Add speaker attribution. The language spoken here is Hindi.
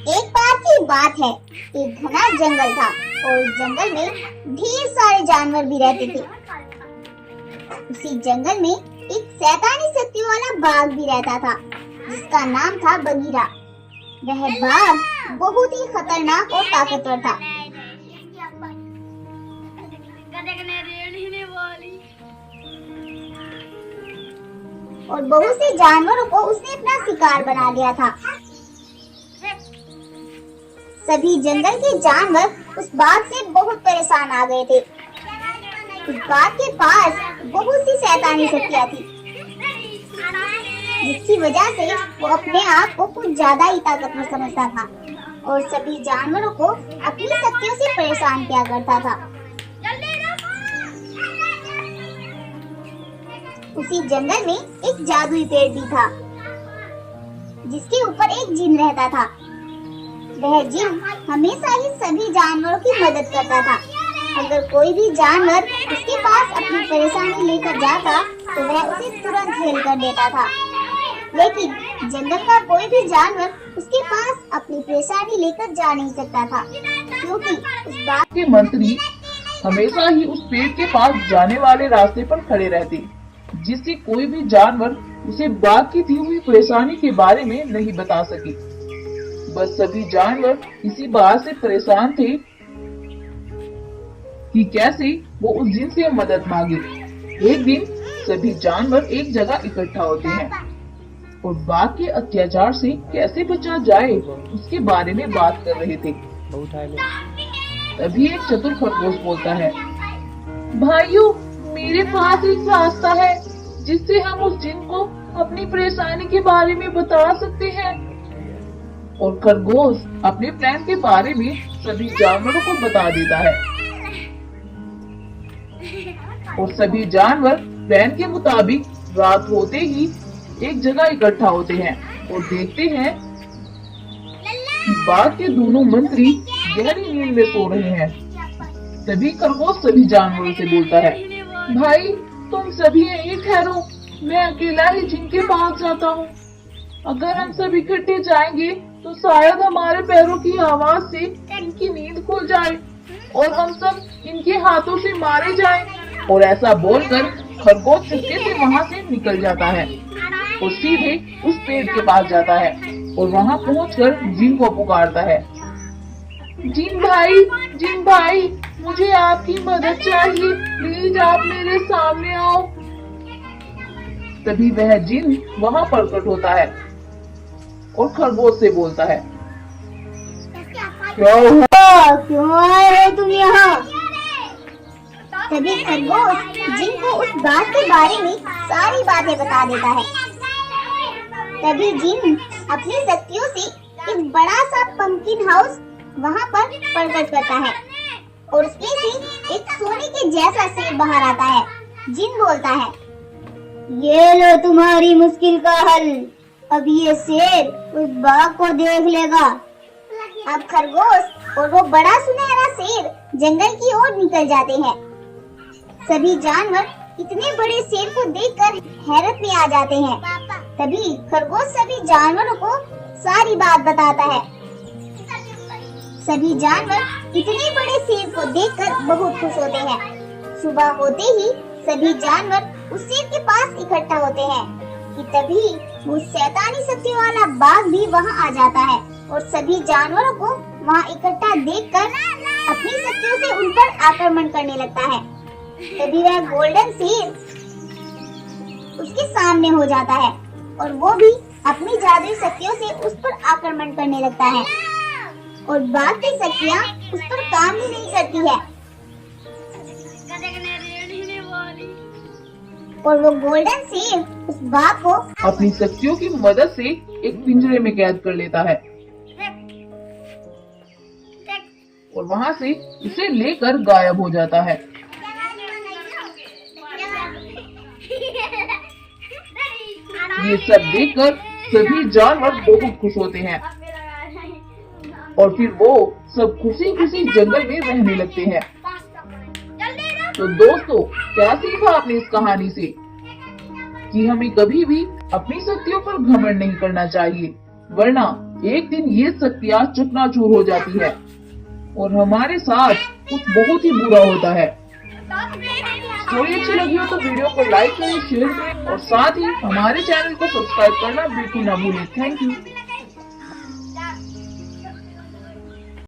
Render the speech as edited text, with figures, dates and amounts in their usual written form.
Speaker 1: एक बार की बात है, एक घना जंगल था और उस जंगल में ढेर सारे जानवर भी रहते थे। उसी जंगल में एक शैतानी शक्ति वाला बाघ भी रहता था, जिसका नाम था बगीरा। वह बाघ बहुत ही खतरनाक और ताकतवर था। और बहुत से जानवरों को उसने अपना शिकार बना लिया था। सभी जंगल के जानवर उस बाघ से बहुत परेशान आ गए थे। उस बाघ के पास बहुत सी शैतानी शक्तियां थी, जिसकी वजह से वो अपने आप को कुछ ज्यादा ही ताकतवर समझता था और सभी जानवरों को अपनी शक्तियों से परेशान किया करता था। उसी जंगल में एक जादुई पेड़ भी था, जिसके ऊपर एक जिन रहता था। वह जिन हमेशा ही सभी जानवरों की मदद करता था। अगर कोई भी जानवर उसके पास अपनी परेशानी लेकर जाता तो वह उसे तुरंत हेल कर देता था। लेकिन जंगल का कोई भी जानवर उसके पास अपनी परेशानी लेकर जा नहीं सकता था, क्योंकि उस बाघ
Speaker 2: के मंत्री हमेशा ही उस पेड़ के पास जाने वाले रास्ते पर खड़े रहते, जिससे कोई भी जानवर उसे बाघ की दी हुई परेशानी के बारे में नहीं बता सके। बस सभी जानवर इसी बात से परेशान थे कि कैसे वो उस जिन से मदद मांगे। एक दिन सभी जानवर एक जगह इकट्ठा होते हैं और बाघ के अत्याचार से कैसे बचा जाए उसके बारे में बात कर रहे थे। तभी एक चतुर खरगोश बोलता है, भाइयों, मेरे पास एक रास्ता है जिससे हम उस जिन को अपनी परेशानी के बारे में बता सकते हैं। और खरगोश अपने प्लान के बारे में सभी जानवरों को बता देता है और सभी जानवर प्लान के मुताबिक रात होते ही एक जगह इकट्ठा होते हैं और देखते हैं कि बाघ के दोनों मंत्री गहरी नींद में सो रहे हैं। तभी खरगोश सभी जानवरों से बोलता है, भाई तुम सभी यहीं ठहरो, मैं अकेला ही जिन के पास जाता हूँ। अगर हम सब इकट्ठे जाएंगे तो शायद हमारे पैरों की आवाज से इनकी नींद खुल जाए और हम सब इनके हाथों से मारे जाएं। और ऐसा बोलकर खरगोश चुपके से वहाँ से निकल जाता है और सीधे उस पेड़ के पास जाता है और वहाँ पहुँचकर जिन को पुकारता है, जिन भाई, मुझे आपकी मदद चाहिए, प्लीज आप मेरे सामने आओ। तभी वह जिन वहाँ प्रकट होता है और खरगोश से बोलता है,
Speaker 1: क्या हुआ, क्यों आए हो तुम यहाँ? तभी खरगोश जिन को उस बात के बारे में सारी बातें बता देता है। तभी जिन अपनी शक्तियों से एक बड़ा सा पंपकिन हाउस वहाँ पर प्रकट करता है और उसमें से एक सोने के जैसा शेर बाहर आता है। जिन बोलता है, ये लो तुम्हारी मुश्किल का हल, अब ये शेर उस बाघ को देख लेगा। अब खरगोश और वो बड़ा सुनहरा शेर जंगल की ओर निकल जाते हैं। सभी जानवर इतने बड़े शेर को देखकर हैरत में आ जाते हैं। तभी खरगोश सभी जानवरों को सारी बात बताता है। सभी जानवर इतने बड़े शेर को देखकर बहुत खुश होते हैं। सुबह होते ही सभी जानवर उस शेर के पास इकट्ठा होते हैं कि तभी वो शैतानी शक्ति वाला बाघ भी वहाँ आ जाता है और सभी जानवरों को वहाँ इकट्ठा देखकर अपनी शक्तियों से उन पर आक्रमण करने लगता है। तभी वह गोल्डन शेर उसके सामने हो जाता है और वो भी अपनी जादुई शक्तियों से उस पर आक्रमण करने लगता है और बाघ की शक्तियाँ उस पर काम ही नहीं करती है और वो गोल्डन शेर उस बाघ को
Speaker 2: अपनी शक्तियों की मदद से एक पिंजरे में कैद कर लेता है और वहाँ से उसे लेकर गायब हो जाता है। ये सब देखकर सभी जानवर बहुत खुश होते हैं और फिर वो सब खुशी खुशी जंगल में रहने लगते हैं। तो दोस्तों, क्या सीखा आपने इस कहानी से कि हमें कभी भी अपनी शक्तियों पर घमंड नहीं करना चाहिए। वरना एक दिन ये शक्तियाँ चकनाचूर हो जाती है और हमारे साथ कुछ बहुत ही बुरा होता है। स्टोरी अच्छी लगी हो तो वीडियो को लाइक करें, शेयर करें और साथ ही हमारे चैनल को सब्सक्राइब करना बिल्कुल ना भूलें। Thank you.